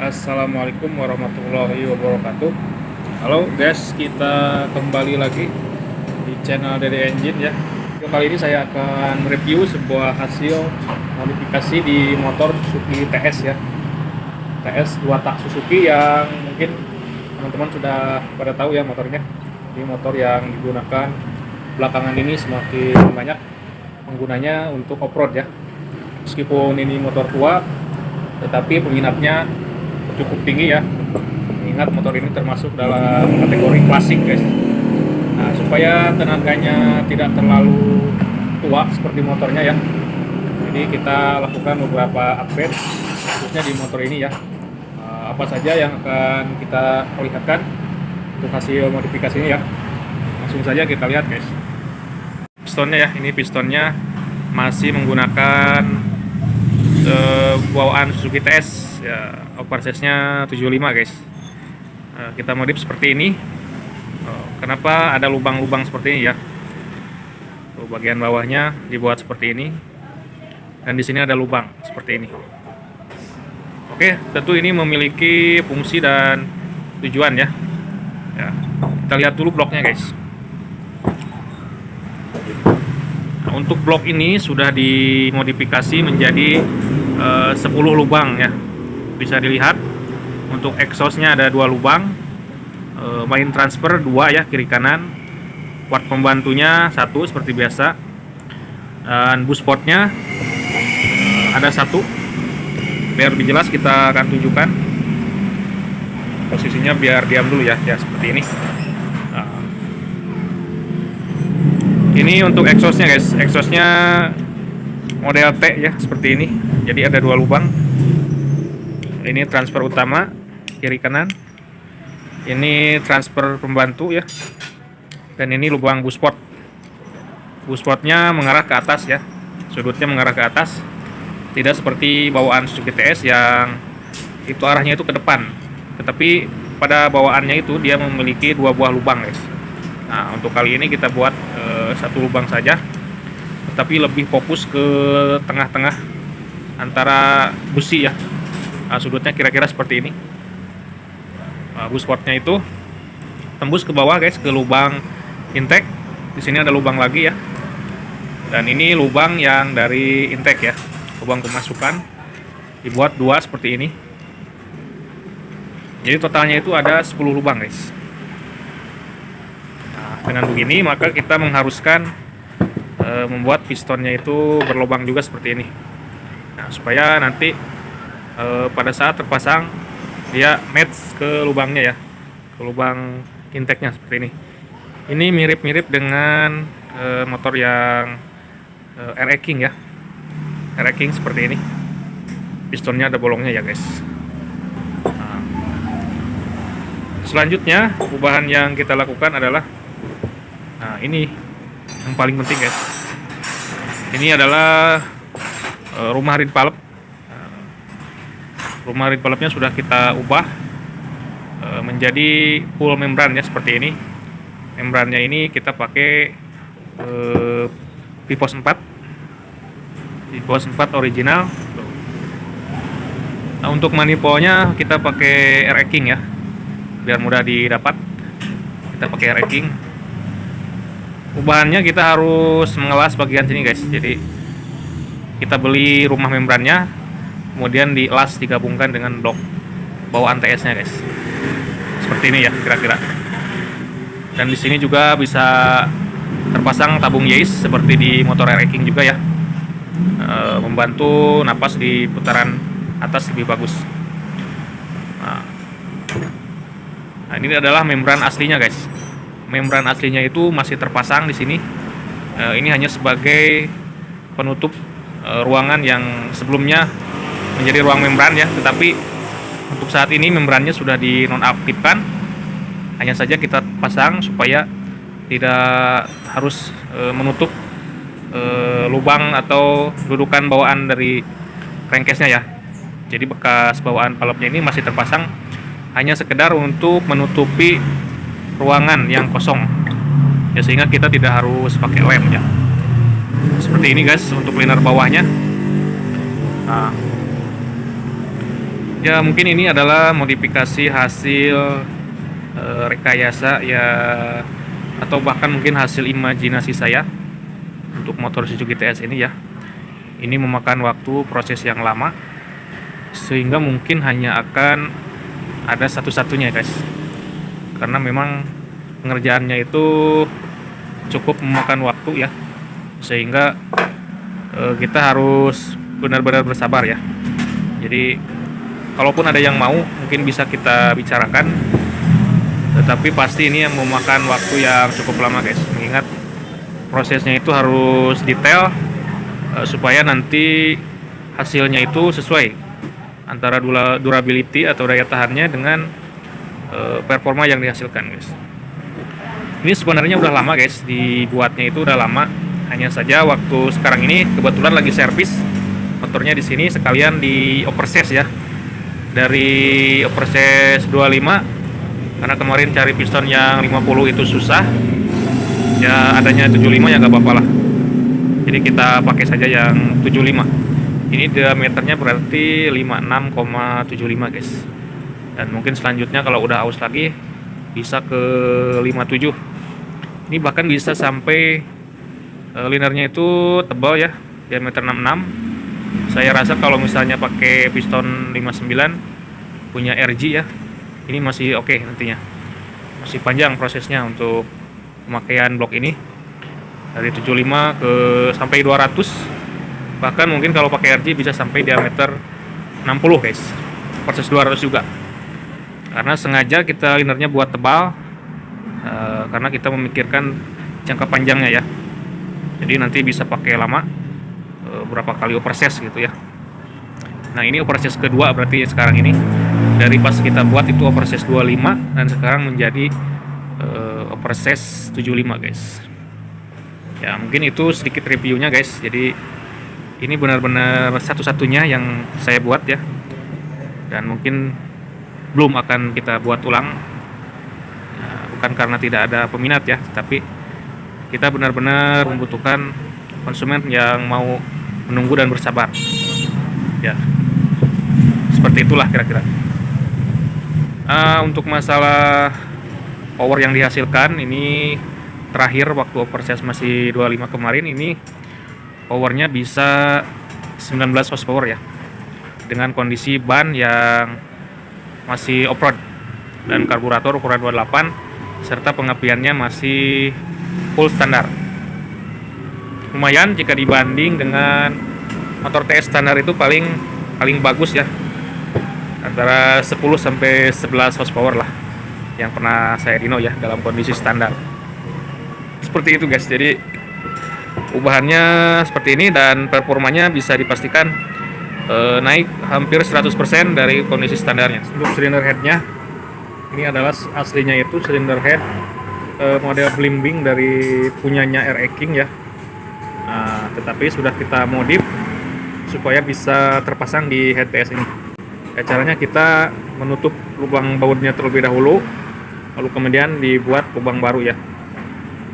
Assalamualaikum warahmatullahi wabarakatuh. Halo guys, kita kembali lagi di channel Dede Engine ya. Kali ini saya akan review sebuah hasil modifikasi di motor Suzuki TS ya. TS 2 tak Suzuki yang mungkin teman-teman sudah pada tahu ya motornya. Ini motor yang digunakan belakangan ini semakin banyak penggunanya untuk off-road ya. Meskipun ini motor tua, tetapi peminatnya cukup tinggi ya. Ingat motor ini termasuk dalam kategori klasik guys. Nah, supaya tenaganya tidak terlalu tua seperti motornya ya, jadi kita lakukan beberapa upgrade khususnya di motor ini ya. Apa saja yang akan kita perlihatkan untuk hasil modifikasi ini ya. Langsung saja kita lihat guys. Pistonnya ya, ini pistonnya masih menggunakan bawaan Suzuki TS ya, oversize-nya 75 guys. Kita modif seperti ini. Kenapa ada lubang-lubang seperti ini ya? Bagian bawahnya dibuat seperti ini, dan di sini ada lubang seperti ini. Oke, tentu ini memiliki fungsi dan tujuan ya. Kita lihat dulu bloknya guys. Nah, untuk blok ini sudah dimodifikasi menjadi 10 lubang ya. Bisa dilihat untuk exhaustnya ada 2 lubang, main transfer 2 ya, kiri kanan, quart pembantunya 1 seperti biasa, dan bus portnya ada 1. Biar lebih jelas kita akan tunjukkan posisinya, biar diam dulu ya, seperti ini. Ini untuk exhaustnya guys, exhaustnya model T ya, seperti ini. Jadi ada 2 lubang. Ini transfer utama kiri kanan, ini transfer pembantu ya, dan ini lubang busport. Busportnya mengarah ke atas ya, sudutnya mengarah ke atas, tidak seperti bawaan Suzuki TS yang itu arahnya itu ke depan, tetapi pada bawaannya itu dia memiliki 2 buah lubang guys. Nah, untuk kali ini kita buat 1 lubang saja, tetapi lebih fokus ke tengah-tengah antara busi ya. Nah, sudutnya kira-kira seperti ini. Busportnya itu tembus ke bawah guys, ke lubang intake. Di sini ada lubang lagi ya, dan ini lubang yang dari intake ya, lubang pemasukan. Dibuat 2 seperti ini. Jadi totalnya itu ada 10 lubang guys. Nah, dengan begini maka kita mengharuskan membuat pistonnya itu berlubang juga seperti ini. Nah, supaya nanti pada saat terpasang dia match ke lubangnya ya, ke lubang intake-nya seperti ini. Ini mirip-mirip dengan motor yang RE King ya, RE King seperti ini. Pistonnya ada bolongnya ya guys. Nah, selanjutnya perubahan yang kita lakukan adalah, nah ini yang paling penting guys. Ini adalah rumah rim valve. Rumah rim valve-nya sudah kita ubah menjadi full membran ya, seperti ini. Membrannya ini kita pakai Pipos 4 original. Nah, untuk manifolnya kita pakai RE King ya, biar mudah didapat. Kita pakai RE King. Ubahannya kita harus mengelas bagian sini guys. Jadi kita beli rumah membrannya, kemudian dielas, digabungkan dengan blok bawaan TS-nya guys. Seperti ini ya kira-kira. Dan di sini juga bisa terpasang tabung Yates seperti di motor RE King juga ya. Membantu napas di putaran atas lebih bagus. Nah, ini adalah membran aslinya guys. Membran aslinya itu masih terpasang di sini. Ini hanya sebagai penutup ruangan yang sebelumnya menjadi ruang membran ya, tetapi untuk saat ini membrannya sudah dinonaktifkan. Hanya saja kita pasang supaya tidak harus menutup lubang atau dudukan bawaan dari crankcase-nya ya. Jadi bekas bawaan valve-nya ini masih terpasang, hanya sekedar untuk menutupi ruangan yang kosong ya, sehingga kita tidak harus pakai lem ya. Seperti ini guys untuk liner bawahnya. Nah, Ya mungkin ini adalah modifikasi hasil rekayasa ya, atau bahkan mungkin hasil imajinasi saya untuk motor Suzuki TS ini ya. Ini memakan waktu proses yang lama, sehingga mungkin hanya akan ada satu-satunya guys, karena memang pengerjaannya itu cukup memakan waktu ya, sehingga kita harus benar-benar bersabar ya. Jadi kalaupun ada yang mau mungkin bisa kita bicarakan, tetapi pasti ini yang memakan waktu yang cukup lama guys, mengingat prosesnya itu harus detail supaya nanti hasilnya itu sesuai antara durability atau daya tahannya dengan performa yang dihasilkan guys. Ini sebenarnya udah lama guys, dibuatnya itu udah lama, hanya saja waktu sekarang ini kebetulan lagi servis motornya di sini, sekalian di overses ya, dari overses 25, karena kemarin cari piston yang 50 itu susah ya, adanya 75 ya nggak apa-apa lah, jadi kita pakai saja yang 75. Ini diameternya berarti 56,75 guys, dan mungkin selanjutnya kalau udah aus lagi bisa ke 57. Ini bahkan bisa sampai linernya itu tebal ya, diameter 66. Saya rasa kalau misalnya pakai piston 59 punya RG ya, ini masih oke nantinya. Masih panjang prosesnya untuk pemakaian blok ini, dari 75 ke sampai 200. Bahkan mungkin kalau pakai RG bisa sampai diameter 60 guys, proses 200 juga. Karena sengaja kita linernya buat tebal, karena kita memikirkan jangka panjangnya ya. Jadi nanti bisa pakai lama, berapa kali overses gitu ya. Nah ini overses kedua berarti sekarang ini, dari pas kita buat itu overses 25 dan sekarang menjadi overses 75 guys. Ya mungkin itu sedikit reviewnya guys. Jadi ini benar-benar satu-satunya yang saya buat ya, dan mungkin belum akan kita buat ulang. Bukan karena tidak ada peminat ya, tapi kita benar-benar membutuhkan konsumen yang mau menunggu dan bersabar ya, seperti itulah kira-kira. Untuk masalah power yang dihasilkan ini, terakhir waktu overses masih 25 kemarin, ini powernya bisa 19 horsepower ya, dengan kondisi ban yang masih off-road dan karburator ukuran 28, serta pengapiannya masih full standar. Lumayan jika dibanding dengan motor TS standar, itu paling bagus ya, antara 10 sampai 11 horsepower lah yang pernah saya dino ya dalam kondisi standar. Seperti itu guys. Jadi ubahannya seperti ini, dan performanya bisa dipastikan naik hampir 100% dari kondisi standarnya. Untuk silinder headnya, ini adalah aslinya itu silinder head model blimbing dari punyanya RE King ya. Nah, tetapi sudah kita modif supaya bisa terpasang di head TS ini. Caranya kita menutup lubang bautnya terlebih dahulu, lalu kemudian dibuat lubang baru ya.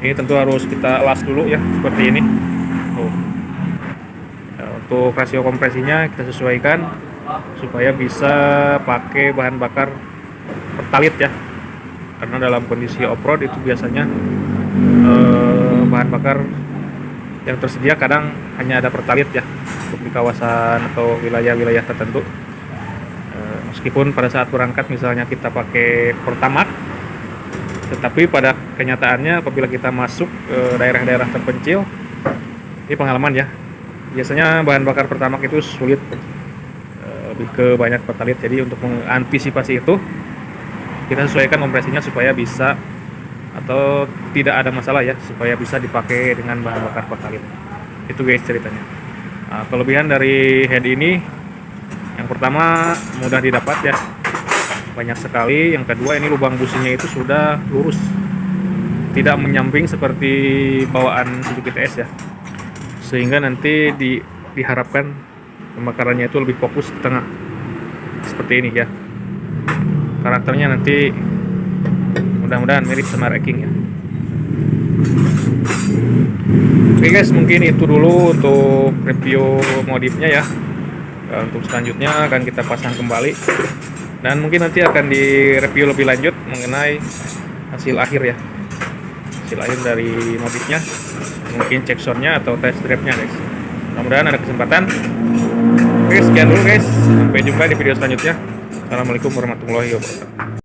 Ini tentu harus kita las dulu ya, seperti ini. Untuk rasio kompresinya kita sesuaikan supaya bisa pakai bahan bakar pertalit ya, karena dalam kondisi off-road itu biasanya bahan bakar yang tersedia kadang hanya ada pertalit ya, untuk di kawasan atau wilayah-wilayah tertentu. Meskipun pada saat berangkat misalnya kita pakai Pertamax, tetapi pada kenyataannya apabila kita masuk ke daerah-daerah terpencil, ini pengalaman ya, biasanya bahan bakar Pertamax itu sulit, lebih ke banyak pertalit. Jadi untuk mengantisipasi itu, kita sesuaikan kompresinya supaya bisa, atau tidak ada masalah ya, supaya bisa dipakai dengan bahan bakar pertalit. Itu guys ceritanya. Kelebihan dari head ini, yang pertama mudah didapat ya, banyak sekali. Yang kedua, ini lubang businya itu sudah lurus, tidak menyamping seperti bawaan Suzuki TS ya, sehingga nanti diharapkan pembakarannya itu lebih fokus ke tengah, seperti ini ya. Karakternya nanti mudah-mudahan mirip sama RE King ya. Oke guys, mungkin itu dulu untuk review modifnya ya. Untuk selanjutnya akan kita pasang kembali dan mungkin nanti akan direview lebih lanjut mengenai hasil akhir ya, hasil akhir dari modifnya, mungkin cek soundnya atau test drive-nya guys. Mudah-mudahan ada kesempatan. Oke, sekian dulu guys, sampai jumpa di video selanjutnya. Assalamualaikum warahmatullahi wabarakatuh.